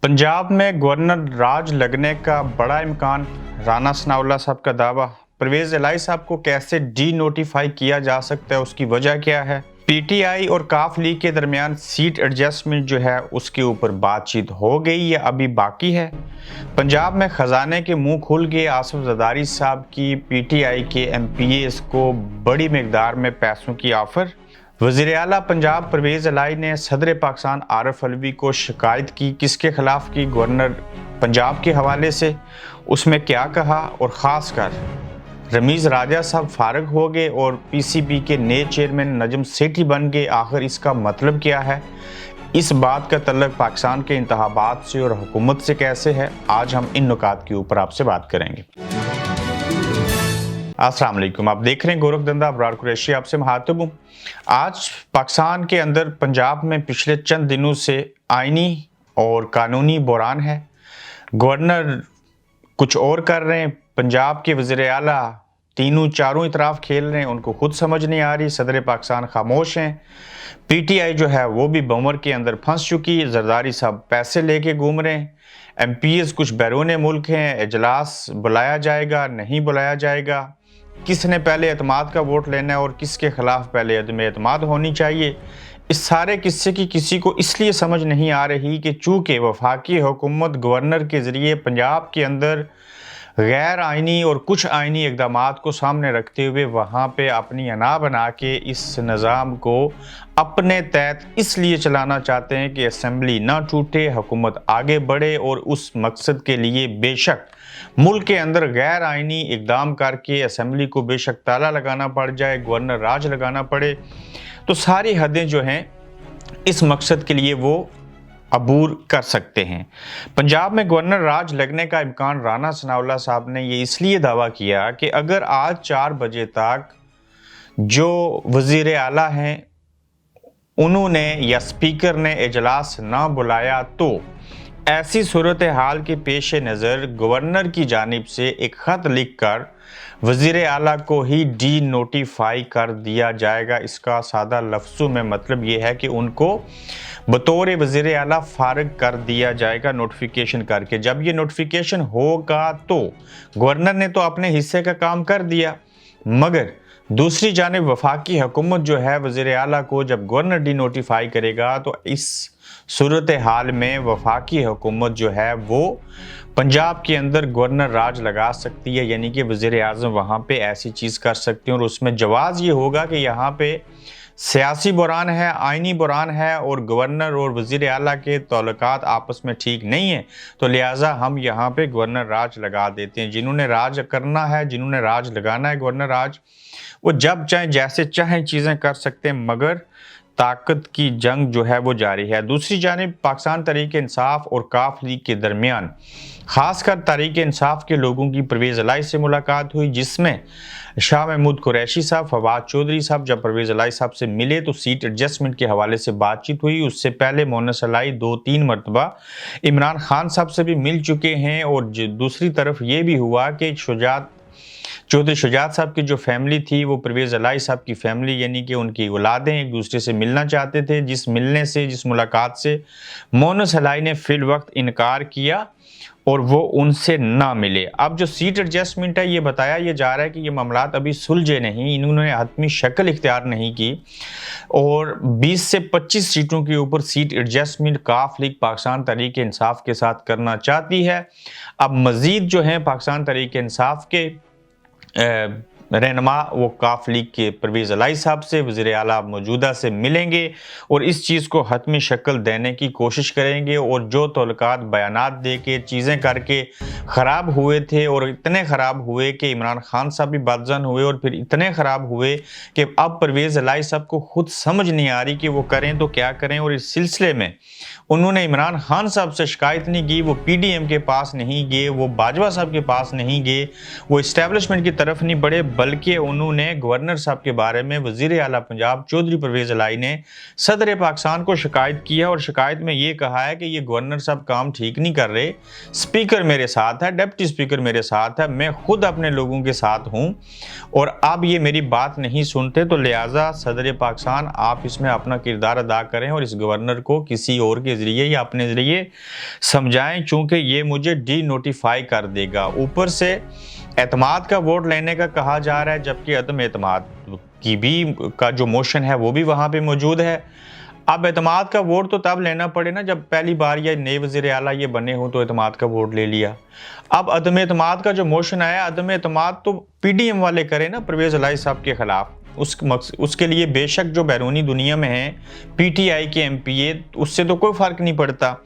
पंजाब में गवर्नर राज लगने का बड़ा इम्कान, राना सनाउल्लाह साहब का दावा। परवेज इलाही साहब को कैसे डी नोटिफाई किया जा सकता है, उसकी वजह क्या है। पीटीआई और काफ लीग के दरमियान सीट एडजस्टमेंट जो है उसके ऊपर बातचीत हो गई या अभी बाकी है। पंजाब में खजाने के मुंह खुल गए। आसिफ जरदारी साहब की पीटीआई के एमपीएस को बड़ी मिकदार में पैसों की ऑफर। वज़ीर आला पंजाब परवेज इलाही ने सदर पाकिस्तान आरिफ अलवी को शिकायत की। किसके खिलाफ की? गवर्नर पंजाब के हवाले से। उसमें क्या कहा? और ख़ास कर रमीज़ राजा साहब फारग हो गए और पीसीबी के नए चेयरमैन नजम सेठी बन गए। आखिर इसका मतलब क्या है? इस बात का तल्लुक पाकिस्तान के इंतखाबात से और हुकूमत से कैसे है? आज हम इन नुकात के ऊपर आपसे बात करेंगे। अस्सलाम वालेकुम, आप देख रहे हैं गोरख धंधा, अबरार कुरैशी आपसे मुखातिब हूँ। आज पाकिस्तान के अंदर पंजाब में पिछले चंद दिनों से आईनी और कानूनी बहरान है। गवर्नर कुछ और कर रहे हैं, पंजाब के वज़ीर आला तीनों चारों इतराफ खेल रहे हैं, उनको खुद समझ नहीं आ रही। सदर पाकिस्तान खामोश हैं। पीटीआई जो है वो भी बमर के अंदर फंस चुकी है। जरदारी साहब पैसे लेके घूम रहे हैं। एमपीएस कुछ बैरून मुल्क हैं। इजलास बुलाया जाएगा, नहीं बुलाया जाएगा। किसने पहले एतमाद का वोट लेना है और किसके खिलाफ पहले अदम एतमाद होनी चाहिए। इस सारे किस्से की किसी को इसलिए समझ नहीं आ रही कि चूँकि वफाकी हुकूमत गवर्नर के ज़रिए पंजाब के अंदर गैर आइनी और कुछ आइनी इक़दामात को सामने रखते हुए वहाँ पे अपनी अना बना के इस निज़ाम को अपने तहत इसलिए चलाना चाहते हैं कि असम्बली ना टूटे, हुकूमत आगे बढ़े। और उस मकसद के लिए बेशक मुल्क के अंदर गैर आइनी इक़दाम करके असम्बली को बेशक ताला लगाना पड़ जाए, गवर्नर राज लगाना पड़े, तो सारी हदें जो हैं इस मकसद के लिए वो अबूर कर सकते हैं। पंजाब में गवर्नर राज लगने का इम्कान, राना सनाउल्लाह साहब ने ये इसलिए दावा किया कि अगर आज 4 बजे तक जो वज़ीर आला हैं उन्होंने या स्पीकर ने इजलास ना बुलाया तो ऐसी सूरत हाल के पेश नज़र गवर्नर की जानिब से एक ख़त लिख कर वज़ीर आला को ही डी नोटिफाई कर दिया जाएगा। इसका सादा लफ्ज़ों में मतलब ये है कि उनको बतौर वज़ीर आला फारग कर दिया जाएगा नोटिफिकेशन करके। जब ये नोटिफिकेशन होगा तो गवर्नर ने तो अपने हिस्से का काम कर दिया, मगर दूसरी जानिब वफाकी हुकूमत जो है वज़ीर आला को जब गवर्नर डी नोटिफाई करेगा तो इस सूरत हाल में वफाकी हुकूमत जो है वो पंजाब के अंदर गवर्नर राज लगा सकती है, यानी कि वज़ीर आज़म वहाँ पे ऐसी चीज़ कर सकते हैं। और उसमें जवाज़ ये होगा कि यहाँ पे सियासी बहरान है, आइनी बहरान है और गवर्नर और वज़ीर आला के ताल्लुकात आपस में ठीक नहीं है, तो लिहाजा हम यहाँ पे गवर्नर राज लगा देते हैं। जिन्होंने राज करना है, जिन्होंने राज लगाना है गवर्नर राज, वो जब चाहें जैसे चाहें चीज़ें कर सकते हैं, मगर ताकत की जंग जो है वो जारी है। दूसरी जानिब पाकिस्तान तहरीक इंसाफ और काफ लीग के दरमियान ख़ासकर तहरीक इंसाफ के लोगों की परवेज इलाही से मुलाकात हुई, जिसमें शाह महमूद कुरैशी साहब, फवाद चौधरी साहब जब परवेज इलाही साहब से मिले तो सीट एडजस्टमेंट के हवाले से बातचीत हुई। उससे पहले मोनस इलाही 2-3 मरतबा इमरान खान साहब से भी मिल चुके हैं। और दूसरी तरफ ये भी हुआ कि चौधरी शुजात साहब की जो फैमिली थी वो परवेज इलाही साहब की फैमिली यानी कि उनकी औलादें एक दूसरे से मिलना चाहते थे। जिस मुलाकात से मोनस इलाही ने फिल वक्त इनकार किया और वो उनसे ना मिले। अब जो सीट एडजस्टमेंट है ये बताया ये जा रहा है कि ये मामलात अभी सुलझे नहीं, इन्होंने हतमी शक्ल इख्तियार नहीं की और 20 से 25 सीटों के ऊपर सीट एडजस्टमेंट काफ लीग पाकिस्तान तहरीक इंसाफ के साथ करना चाहती है। अब मज़ीद जो है पाकिस्तान तहरीक इंसाफ के रहनुमा वो काफ लीग के परवेज इलाही साहब से, वज़ीर आला मौजूदा से मिलेंगे और इस चीज़ को हतमी शक्ल देने की कोशिश करेंगे। और जो तौलकात बयानात दे के चीज़ें करके ख़राब हुए थे और इतने ख़राब हुए कि इमरान खान साहब भी बदजन हुए और फिर इतने ख़राब हुए कि अब परवेज इलाही साहब को खुद समझ नहीं आ रही कि वो करें तो क्या करें। और इस सिलसिले में उन्होंने इमरान खान साहब से शिकायत नहीं की, वो पीडीएम के पास नहीं गए, वो बाजवा साहब के पास नहीं गए, वो इस्टेब्लिशमेंट की तरफ नहीं बढ़े, बल्कि उन्होंने गवर्नर साहब के बारे में वज़ीर आला पंजाब चौधरी परवेज़ इलाही ने सदर पाकिस्तान को शिकायत की है और शिकायत में ये कहा है कि ये गवर्नर साहब काम ठीक नहीं कर रहे, स्पीकर मेरे साथ है, डिप्टी स्पीकर मेरे साथ है, मैं खुद अपने लोगों के साथ हूँ और अब ये मेरी बात नहीं सुनते, तो लिहाजा सदर पाकिस्तान आप इसमें अपना किरदार अदा करें और इस गवर्नर को किसी और के ज़रिए या अपने ज़रिए समझाएं, चूँकि ये मुझे डी नोटिफाई कर देगा। ऊपर से एतमाद का वोट लेने का कहा जा रहा है, जबकि अदम एतमाद की भी का जो मोशन है वो भी वहाँ पे मौजूद है। अब एतमाद का वोट तो तब लेना पड़े ना जब पहली बार या नए वज़ीर आला ये बने हो तो एतमाद का वोट ले लिया। अब अदम एतमाद का जो मोशन आया, अदम एतमाद तो पीडीएम वाले करें ना परवेज़ इलाही साहब के खिलाफ, उसके लिए बेशक जो बैरूनी दुनिया में है पीटीआई के एमपीए, उससे तो कोई फर्क नहीं पड़ता।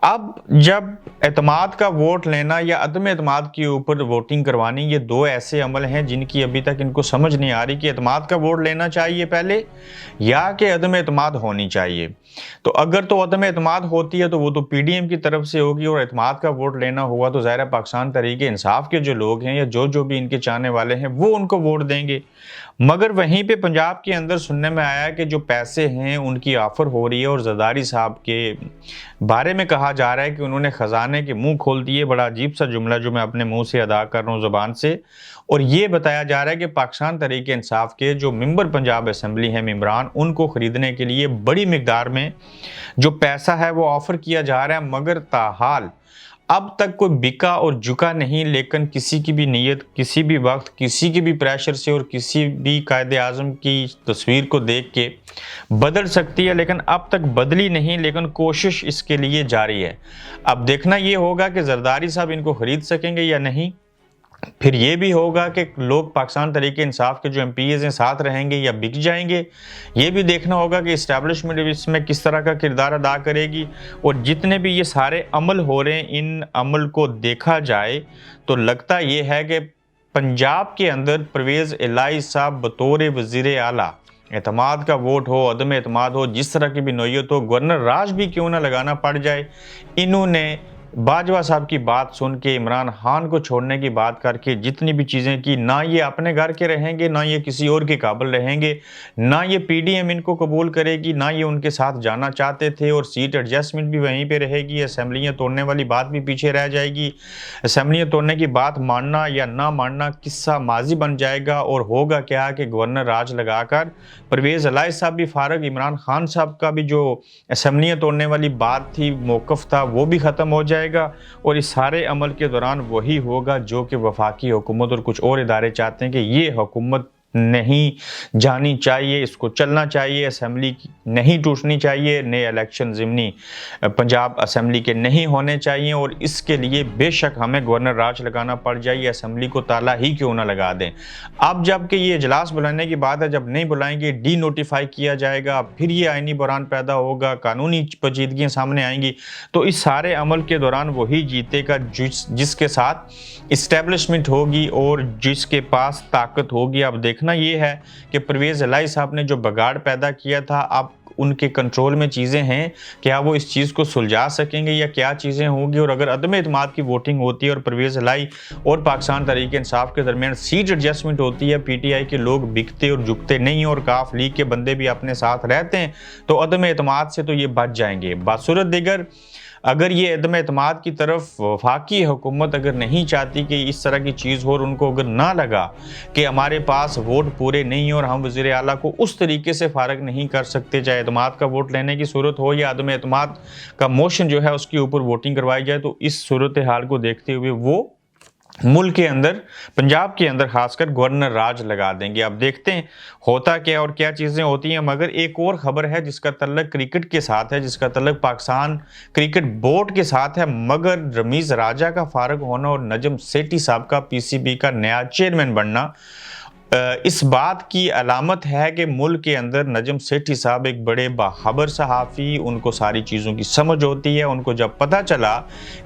अब जब एतमाद का वोट लेना या अदम एतमाद के ऊपर वोटिंग करवानी, ये दो ऐसे अमल हैं जिनकी अभी तक इनको समझ नहीं आ रही कि एतमाद का वोट लेना चाहिए पहले या कि अदम एतमाद होनी चाहिए। तो अगर तो अदम एतमाद होती है तो वो तो पीडीएम की तरफ से होगी और एतमाद का वोट लेना हुआ तो ज़ाहिर है पाकिस्तान तहरीक इंसाफ के जो लोग हैं या जो भी इनके चाहने वाले हैं वो उनको वोट देंगे। मगर वहीं पे पंजाब के अंदर सुनने में आया कि जो पैसे हैं उनकी ऑफर हो रही है और जरदारी साहब के बारे में कहा जा रहा है कि उन्होंने खजाने के मुंह खोल दिए। बड़ा अजीब सा जुमला जो मैं अपने मुंह से अदा कर रहा हूँ ज़ुबान से, और ये बताया जा रहा है कि पाकिस्तान तहरीक इंसाफ के जो मेंबर पंजाब असेंबली हैं मेंबरान, उनको ख़रीदने के लिए बड़ी मिकदार में जो पैसा है वो ऑफ़र किया जा रहा है। मगर ताहाल अब तक कोई बिका और झुका नहीं, लेकिन किसी की भी नीयत किसी भी वक्त किसी के भी प्रेशर से और किसी भी कायदे आज़म की तस्वीर को देख के बदल सकती है, लेकिन अब तक बदली नहीं, लेकिन कोशिश इसके लिए जारी है। अब देखना ये होगा कि जरदारी साहब इनको ख़रीद सकेंगे या नहीं, फिर ये भी होगा कि लोग पाकिस्तान तहरीक इंसाफ के जो एमपीएज़ हैं साथ रहेंगे या बिक जाएंगे। ये भी देखना होगा कि इस्टेब्लिशमेंट इसमें किस तरह का किरदार अदा करेगी। और जितने भी ये सारे अमल हो रहे हैं, इन अमल को देखा जाए तो लगता ये है कि पंजाब के अंदर परवेज़ इलाही साहब बतौर वज़ीर आला, एतमाद का वोट हो, अदम एतमाद हो, जिस तरह की भी नौयत हो, गवर्नर राज भी क्यों ना लगाना पड़ जाए, इन्होंने बाजवा साहब की बात सुन के इमरान खान को छोड़ने की बात करके जितनी भी चीज़ें की, ना ये अपने घर के रहेंगे, ना ये किसी और के काबिल रहेंगे, ना ये पीडीएम इनको कबूल करेगी, ना ये उनके साथ जाना चाहते थे, और सीट एडजस्टमेंट भी वहीं पे रहेगी। असेंबलियाँ तोड़ने वाली बात भी पीछे रह जाएगी। असेंबलियाँ तोड़ने की बात मानना या ना मानना किस्सा माजी बन जाएगा, और होगा क्या कि गवर्नर राज लगाकर परवेज़ इलाही साहब भी फारग, इमरान खान साहब का भी जो असेंबलियाँ तोड़ने वाली बात थी, मौक़िफ़ था, वो भी ख़त्म हो जाएगा। और इस सारे अमल के दौरान वही होगा जो कि वफाकी हुकूमत और कुछ और इदारे चाहते हैं कि ये हुकूमत नहीं जानी चाहिए, इसको चलना चाहिए, असेंबली नहीं टूटनी चाहिए, नए इलेक्शन ज़िमनी पंजाब असेंबली के नहीं होने चाहिए, और इसके लिए बेशक हमें गवर्नर राज लगाना पड़ जाए, असेंबली को ताला ही क्यों ना लगा दें। अब जबकि ये इजलास बुलाने की बात है, जब नहीं बुलाएंगे डी नोटिफाई किया जाएगा, फिर ये आइनी बहरान पैदा होगा, कानूनी पेचीदगियाँ सामने आएंगी, तो इस सारे अमल के दौरान वही जीतेगा जिसके साथ इस्टेब्लिशमेंट होगी और जिसके पास ताकत होगी। अब देखना ये है कि परवेज़ इलाही साहब ने जो बगाड़ पैदा किया था, अब उनके कंट्रोल में चीज़ें हैं, क्या वो इस चीज़ को सुलझा सकेंगे या क्या चीज़ें होंगी। और अगर अदम एतमाद की वोटिंग होती है और परवेज़ इलाही और पाकिस्तान तहरीक इंसाफ के दरमियान सीट एडजस्टमेंट होती है, पीटीआई के लोग बिकते और झुकते नहीं और काफ लीग के बंदे भी अपने साथ रहते हैं, तो अदम एतमाद से तो ये बच जाएंगे। बासूरत दिगर अगर ये अदम एतमाद की तरफ वफाकी हुकूमत अगर नहीं चाहती कि इस तरह की चीज़ हो, और उनको अगर ना लगा कि हमारे पास वोट पूरे नहीं और हम वज़ीर आला को उस तरीके से फारग नहीं कर सकते, चाहे एतमाद का वोट लेने की सूरत हो या अदम एतमाद का मोशन जो है उसके ऊपर वोटिंग करवाई जाए, तो इस सूरत हाल को देखते हुए वो मुल्क के अंदर, पंजाब के अंदर खासकर गवर्नर राज लगा देंगे। अब देखते हैं होता क्या और क्या चीज़ें होती हैं। मगर एक और ख़बर है जिसका तल्लक क्रिकेट के साथ है, जिसका तल्लक पाकिस्तान क्रिकेट बोर्ड के साथ है। मगर रमीज़ राजा का फारग होना और नजम सेठी साहब का पीसीबी का नया चेयरमैन बनना, इस बात की अलामत है कि मुल्क के अंदर नजम सेठी साहब एक बड़े बाखबर सहाफ़ी, उनको सारी चीज़ों की समझ होती है। उनको जब पता चला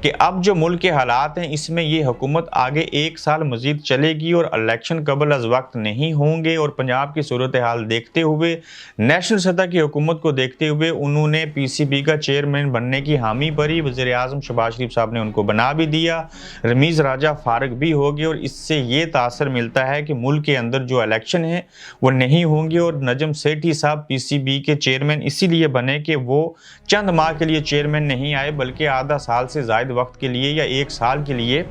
कि अब जो मुल्क के हालात हैं इसमें ये हुकूमत आगे 1 साल मज़ीद चलेगी और इलेक्शन कबल अज़ वक्त नहीं होंगे, और पंजाब की सूरत हाल देखते हुए, नेशनल सतह की हुकूमत को देखते हुए उन्होंने PCB का चेयरमैन बनने की हामी भरी। वज़ीर आज़म शहबाज शरीफ साहब ने उनको बना भी दिया, रमीज़ राजा फारग भी हो गए, और इससे ये तासर मिलता है कि मुल्क के अंदर जो इलेक्शन है वो नहीं होंगे। और नजम सेठी साहब PCB के चेयरमैन इसीलिए बने कि वो चंद माह के लिए चेयरमैन नहीं आए, बल्कि आधा साल से ज़ायद वक्त के लिए या 1 साल के लिए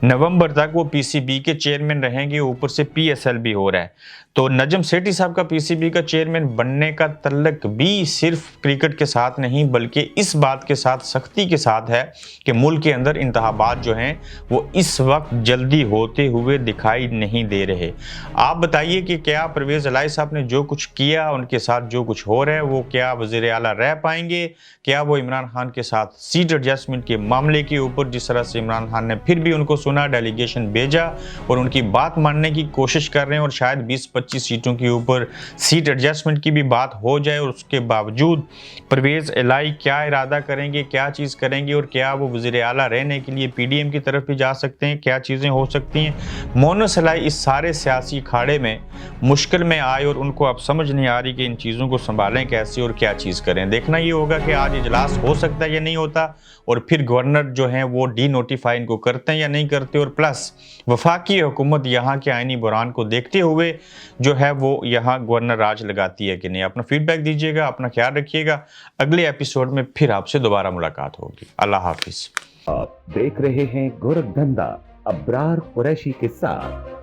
नवंबर तक वो PCB के चेयरमैन रहेंगे। ऊपर से PSL भी हो रहा है। तो नजम सेठी साहब का PCB का चेयरमैन बनने का तल्लक भी सिर्फ क्रिकेट के साथ नहीं, बल्कि इस बात के साथ, सख्ती के साथ है कि मुल्क के अंदर इंतखाबात जो हैं वो इस वक्त जल्दी होते हुए दिखाई नहीं दे रहे। आप बताइए कि क्या परवेज़ इलाही साहब ने जो कुछ किया, उनके साथ जो कुछ हो रहा है, वो क्या वज़ीर आला रह पाएंगे? क्या वो इमरान खान के साथ सीट एडजस्टमेंट के मामले के ऊपर, जिस तरह से इमरान खान ने फिर भी उनको सुना, डेलीगेशन भेजा और उनकी बात मानने की कोशिश कर रहे हैं, और शायद 20-25 सीटों के ऊपर सीट एडजस्टमेंट की भी बात हो जाए, और उसके बावजूद परवेज़ इलाही क्या इरादा करेंगे, क्या चीज़ करेंगे, और क्या वो वज़ीर आला रहने के लिए PDM की तरफ भी जा सकते हैं? क्या चीज़ें हो सकती हैं? मोनस इलाही इस सारे सियासी अखाड़े में मुश्किल में आए, और उनको अब समझ नहीं आ रही कि इन चीज़ों को संभालें कैसे और क्या चीज़ करें। देखना ये होगा कि आज इजलास हो सकता है या नहीं होता, और फिर गवर्नर जो हैं वो डी नोटिफाई इनको करते हैं या नहीं करते, और प्लस वफाकी हुकूमत यहाँ के आइनी बुरान को देखते हुए जो है वो यहाँ गवर्नर राज लगाती है कि नहीं। अपना फीडबैक दीजिएगा, अपना ख्याल रखिएगा। अगले एपिसोड में फिर आपसे दोबारा मुलाकात होगी। अल्लाह हाफिज़। आप देख रहे हैं गोरखधंधा अब्रार कुरैशी के साथ।